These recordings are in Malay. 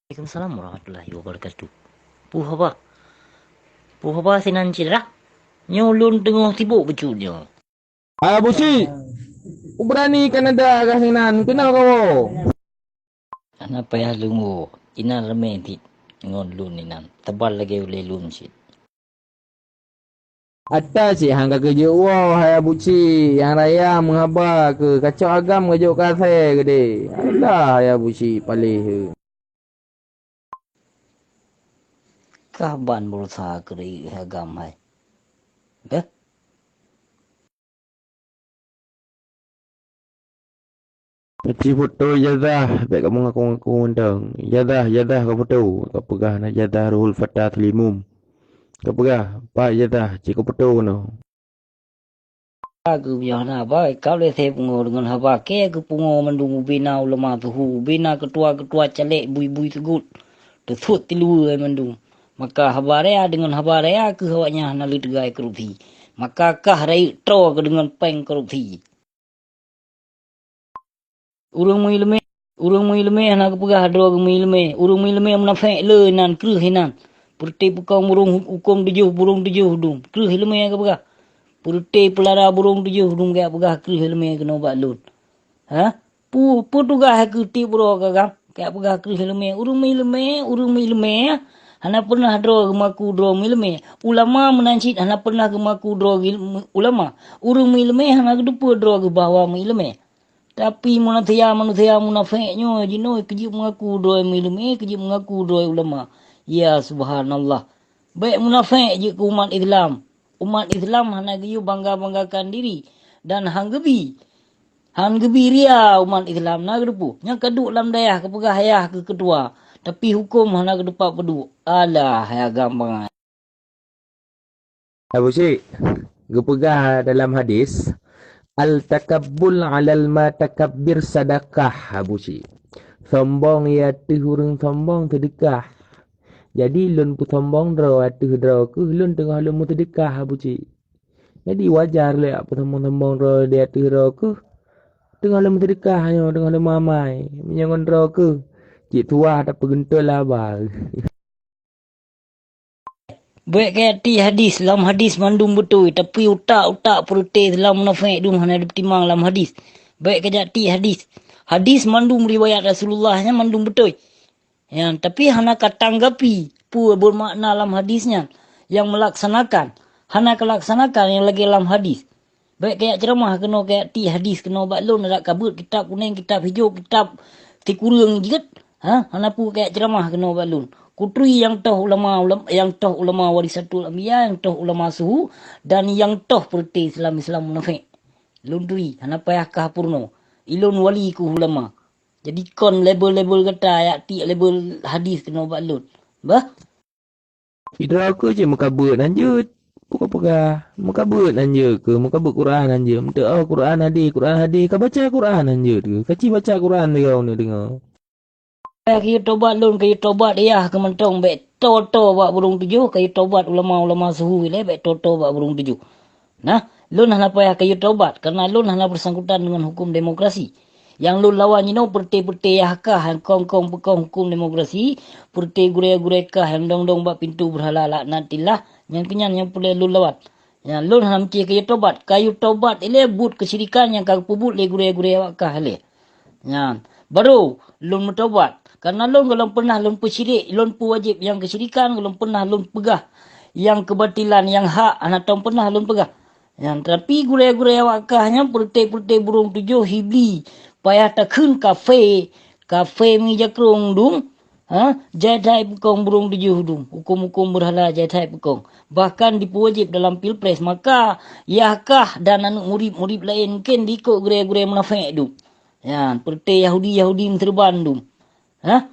Waalaikumsalam warahmatullahi wabarakatuh. Puh apa? Puh apa sinan cedera? Nyolun tengah tibuk becunnya. Ah, busi, berani Kanada kasinan. Kenal kau? Kenapa ya lungo? Inan remeh tit. Ngon lun inan. Tebal lagi oleh lun sit. Atas sih hangga kerja wah hai buci yang raya mengapa ke kacau agam kerja kafe gede. Alah ya buci palih. Kaban berusaha keri agam hai. Dah? Kecil foto jadah, baik kamu ngaku undang. Jadah kau foto. Kau pegah nak jadah Ruhul Fatah Telimum. Kau pegah, pak jadah, cik kau foto no. Aku biar nak apa? Kau le saya pungo dengan apa? Ke aku pungo mendung bina ulama tuhu. Bina ketua-ketua celek bui-bui tegut. Tersut tilu mendung. Maka habaraya dengan habaraya ke hawanya nalit gai korupsi. Maka kah rai tro ke dengan peng korupsi. Urang mu ilme anak pegah drog mu ilme. Urang mu ilme munafik le nan krih hinan. Purte pukang burung hukum tujuh burung tujuh dum. Krih ilme ke pegah. Purte pelara burung tujuh dum ke pegah krih ilme ke no balun. Ha? Pu tugah ke ti bro ka gam. Ke pegah krih ilme. Urang mu ilme. Hana pernah drog maku drog ilme. Ulama menancit hana pernah ke maku drog ulama. Urang mu ilme hana ke dupu drog bahawa mu ilme. Tapi manusia munafiknya jino kerja mengaku doi ilmu, kerja mengaku doi ulama. Ya subhanallah. Baik munafik je ke umat Islam. Umat Islam hana giyu bangga-banggakan diri dan hanggebi. Hanggebi ria umat Islam na gedepu. Nya keduk lam dayah ke pegah ayah ke ketua. Tapi hukum hana kedepak pedu. Alah ya gampang. Ah, busi, kau pegah dalam hadis. Al-takabbul alal ma takabbir sadakah habusi. Sombong ya hurung sombong sedekah. Jadi lun pu sombong draw draw ke lun tengah lun mu sedekah habusi. Jadi wajar le apa sombong draw dia draw ke tengah lun mu sedekah hanya tengah lun mamai. Menyangon draw ke. Cik tua tak pergentul lah bal. Baik kaya ti hadis, dalam hadis mandum betul. Tapi utak-utak perute dalam munafik dum hana dipertimang dalam hadis. Baik kaya ti hadis. Hadis mandum riwayat Rasulullahnya mandum betul. Ya, tapi hana katanggapi pu bermakna dalam hadisnya. Yang melaksanakan. Hana kelaksanakan yang lagi dalam hadis. Baik kaya ceramah kena kaya ti hadis kena baklun ada kabut kitab kuning, kitab hijau, kitab tikurung jikat. Ha, hana pu kaya ceramah kena baklun. Kutri yang toh ulama warisatul anbiya, yang toh ulama suhu dan yang toh perti Islam munafik. Lundri hana payah kah purno. Ilun wali ku ulama. Jadi kon label-label kata ayat ti label hadis kena baklun. Bah? Draw ke je mukabut lanjut. Pukul pegah. Mukabut lanjut ke. Mukabut Quran lanjut. Minta oh Quran hadis. Kau baca Quran lanjut ke. Kecil baca Quran dia kau ni dengar. Kaya tobat lun, kaya tobat ya kementong baik toto bak burung tujuh, kaya tobat ulama-ulama suhu ile baik toto bak burung tujuh. Nah, lun hana payah kaya tobat karena lun hana bersangkutan dengan hukum demokrasi. Yang lun lawan you know perti-perti kah yang kong-kong pekong hukum demokrasi, perti gure-gure kah yang dong-dong bak pintu berhala laknatillah, yang kenyan yang boleh lun lawan. Yang lun hana mesti kaya tobat ile but kesyirikan yang kau pubut le gure-gure kah ile. Ya, baru lun bertobat. Karena lun kalau pernah lun persyirik, lun pu wajib yang kesyirikan, kalau pernah lun pegah yang kebatilan, yang hak, anak tahun pernah lun pegah. Yang tapi gurai-gurai wakahnya pertai-pertai burung tujuh hibli. Payah takun kafe mi jakrong dum. Ha? Jadai pekong burung tujuh dum. Hukum-hukum berhala jadai pekong. Bahkan dipuwajib dalam pilpres. Maka yahkah dan anak murid-murid lain mungkin diikut gurai-gurai munafik dum. Ya, pertai Yahudi menterban dum. Ha?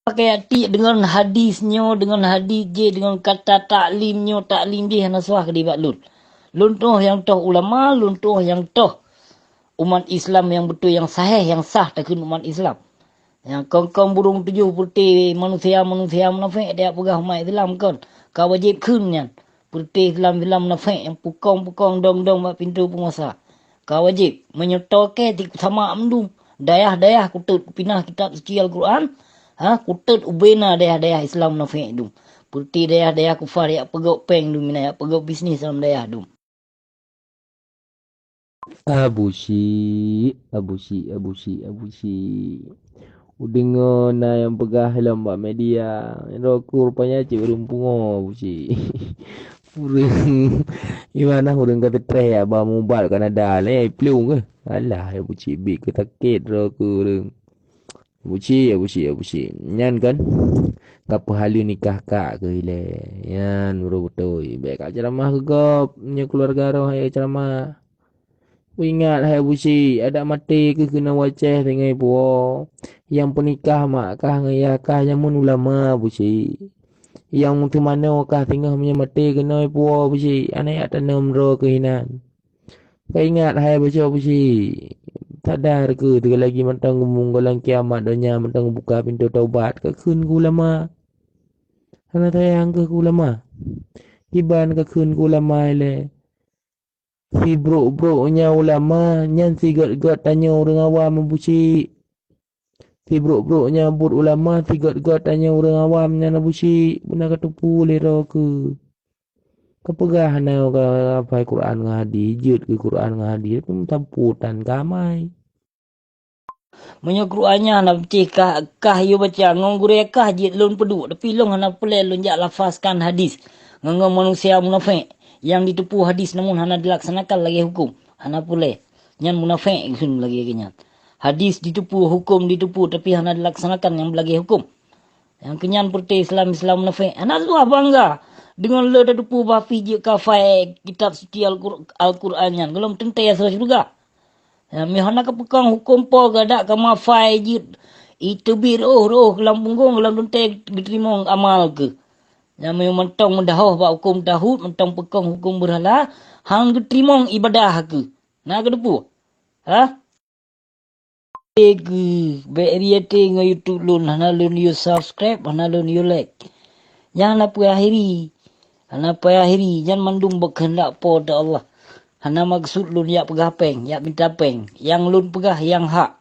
Pakai hati dengan hadisnya, dengan hadis je, dengan kata taklim je hana suah ke dibat lun. Lun toh yang toh ulama, lun toh yang toh umat Islam yang betul, yang sahih, yang sah takun umat Islam. Yang kong-kong burung tujuh putih manusia munafik dia pegah umat Islam kan. Kau wajib kunnya. Putih Islam munafik yang pukong dong-dong buat pintu penguasa. Kau wajib menyertakan sama amdum. Dayah-dayah kutut pinah kitab suci Al-Quran. Kutut ubena dayah-dayah Islam munafik dum. Putih dayah-dayah kufar yak pegok peng dum mina yak pegok bisnis dalam dayah dum. Abusi. Udengar na yang pegah dalam buat media. Roku rupanya cik berumpungo abusi. Urang gimana urang kata try abang mobile Kanada le plung ke. Alah abusi big ke takit roku urang. Abusi. Nyan kan. Kapo halu nikah kak ke ile. Yan betul. Baik kak ceramah ke gop. Nya keluarga roh hai ceramah. Ingat hai busi, ada mati ke kena waceh dengan ibu. Yang penikah mak kah ngaya kah yang mun ulama busi. Yang tu mana kah tinggal punya mati kena ibu busi. Anak tanam ro kehinan. Kau ingat hai busi. Sadar ke tiga lagi mentang gumung golang kiamat dunia mentang buka pintu taubat ke kun ulama. Karena tayang ke ulama. Iban ke kun ulama ile. Si bro-bronya ulama nyan si got-got tanya orang awam busi. Si bro-bronya bud ulama si got-got tanya orang awam nyan busi. Benda ketupu lera ke. Kepegah na ka apa Quran ngadi, jut ke Quran ngadi pun tamputan kamai. Menyo Qurannya nak kah yo baca ngong gure kah jit lun pedu tapi long hana pule lun jak lafazkan hadis. Ngong manusia munafik yang ditipu hadis namun hana dilaksanakan lagi hukum. Hana pule. Nyan munafik sun lagi kenyan. Hadis ditipu, hukum ditipu tapi hana dilaksanakan yang lagi hukum. Yang kenyan putih Islam munafik. Hana suah bangga dengan le ditipu bafi je kafai kitab suci Al-Quran nyan. Belum tentu ya surga. Mihana kepekang hukum po gadak kama fai jit. Itu bir roh kelam punggung kelam dunte diterima amal ke. Yang memang mentang mendahah ba hukum dahud mentang pekang hukum berhala hang diterima ibadah ke. Nak ke depu? Ke beriate ngo YouTube lun hana lun you subscribe hana lun you like. Yang nak akhiri. Hana akhiri jangan mandum berkehendak po da Allah. Hana maksud lun yak pegah peng, yak minta peng. Yang lun pegah yang hak.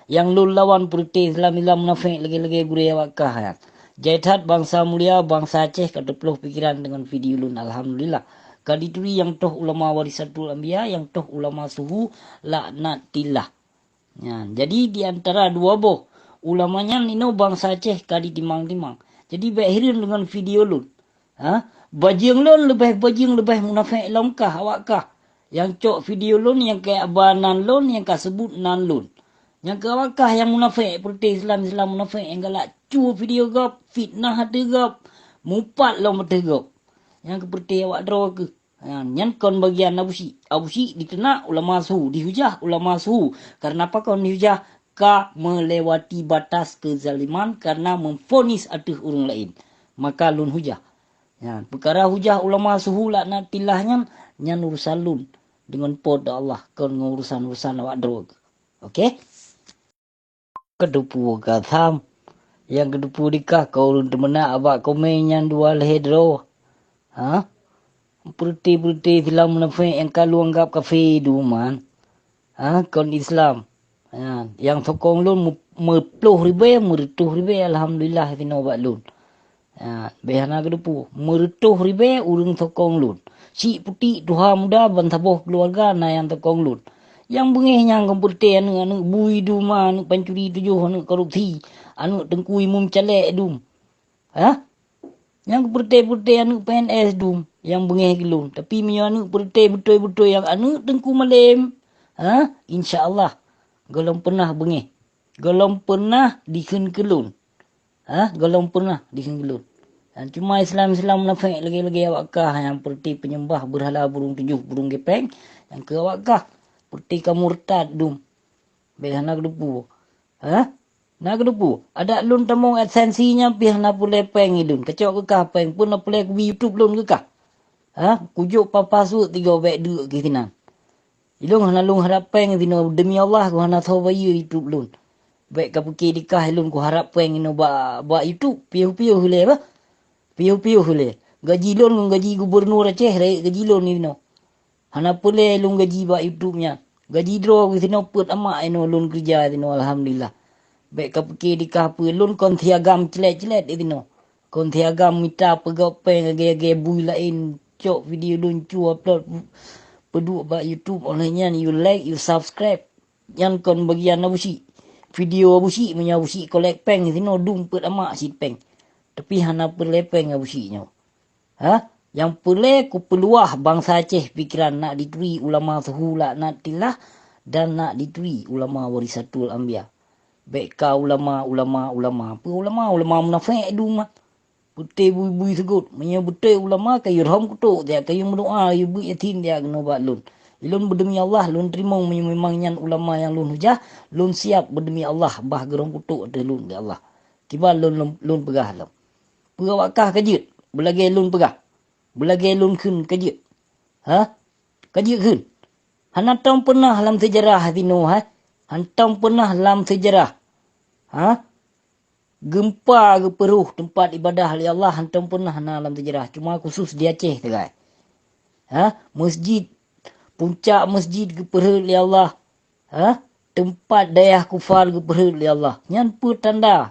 Yang lun lawan purti Islam munafik lagi-lagi gure wakah ya. Jaitat bangsa mulia, bangsa Aceh kedepeluh pikiran dengan video lun. Alhamdulillah. Kadituri yang toh ulama warisatul anbiya, yang toh ulama suhu laknatillah. Ya, jadi di antara dua boh ulamanya nino bangsa Aceh kadi timang-timang. Jadi behirin dengan video lun. Bajing lun lebih munafik longkah awakkah. Yang cok video lun, yang kayak abanan lun, yang kasebut nan lun. Yang kawakah yang munafik, seperti Islam munafik, yang galak cu video gop, fitnah ada gop, mupat lo mata gop. Yang seperti awak draw ke. Yang kon bagian abusi. Abusi ditenak ulama suhu, dihujah ulama suhu. Karena apa kon dihujah? Ka melewati batas kezaliman karena memfonis atas orang lain. Maka lun hujah. Perkara hujah ulama suhu laknatilahnya, nyan urusan lun. Dengan pod Allah kon urusan-urusan awak drog. Okey? Kedupu katham. Yang kedupu dikah kau lun temena abak komen yang dua lehedro. Putih-putih filam munafik yang kalau anggap kafe duman. Kon Islam. Yang sokong lun merpuluh ribu alhamdulillah tinobat lun. Behana kedupu mertuh ribu urung sokong lun. Si putih duha muda bantaboh keluarga na yang tokong lun. Yang bengihnya komputer anu bui duma anu pencuri tujuh anu korupsi anu tengkui mum calek dum. Yang putih-putih anu PNS dum yang bengih gelun. Tapi minyak anu putih betul-betul yang anu tengku malam. InsyaAllah golong pernah bengih. Golong pernah dikhen kelun. Golong pernah dikhen kelun. Cuma Islam munafik lagi-lagi awakkah yang seperti penyembah berhala burung tujuh, burung gepeng. Yang ke awakkah seperti kamu murtad dum. Biar nak kedupu. Nak kedupu. Ada lun temung esensinya biar nak pulai peng idun. Kecok kekah peng pun nak pulai ke YouTube lun kekah. Kujuk papasuk 3 beg 2 ke kinan. Ilung hana lung harap peng dino demi Allah ku hana tahu bayu YouTube lun. Baik ka puki dikah lun ku harap peng ino ba YouTube piu-piu hule ba. Piu-piu hule. Gaji lon gaji gubernur Aceh rek gaji lon ni no. Hana pule lung gaji ba YouTube nya. gaji draw ke sino put amak ino lun kerja sino alhamdulillah. Baik ka pergi di kahapa lun kon tiagam celet-celet sino. Kon tiagam mita pegopeng gaya-gaya bui lain cok video lun cu upload peduk ba YouTube online yan you like you subscribe. Yan kon bagian abusi. Video abusi punya abusi kolek peng sino dung put amak si peng. Tapi hana perlepeng abusinya. Ha? Yang pelai ku peluah bangsa Aceh fikiran nak ditui ulama sehula nak tilah dan nak ditui ulama warisatul anbiya. Baik ka ulama. Apa ulama munafik du mah. Putih bui-bui segut. Punya betul ulama kayu rahom kutuk dia kayu berdoa kayu bui yatim dia kena buat lun. Lun berdemi Allah lun terima memang yang ulama yang lun hujah lun siap berdemi Allah bah gerong kutuk ada lun dia Allah. Tiba lun pegah lam. Pegah wakah kajut. Belagi lun pegah. Belagi lun kun kajut. Ha? Kajut kun. Hantam pernah dalam sejarah tino ha? Hantam pernah dalam sejarah. Ha? Gempa ke Peruh tempat ibadah oleh Allah hantam pernah dalam sejarah. Cuma khusus di Aceh tegai. Ha? Masjid puncak masjid ke Peruh oleh Allah. Ha? Tempat dayah kufar ke Peruh oleh Allah. Nyan tanda.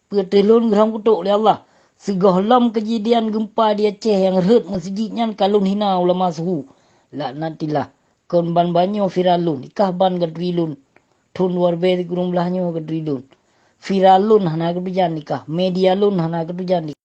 Petelun geram kutuk oleh Allah. Segahlam kejadian gempa di Aceh yang heret masjidnya kalun hina ulama suhu. Laknatilah. Kon ban banyo viralun. Ikah ban gadrilun. Tun warbe di kurung belahnya gadrilun. Viralun hana ketujan nikah. Media lun hana ketujan nikah.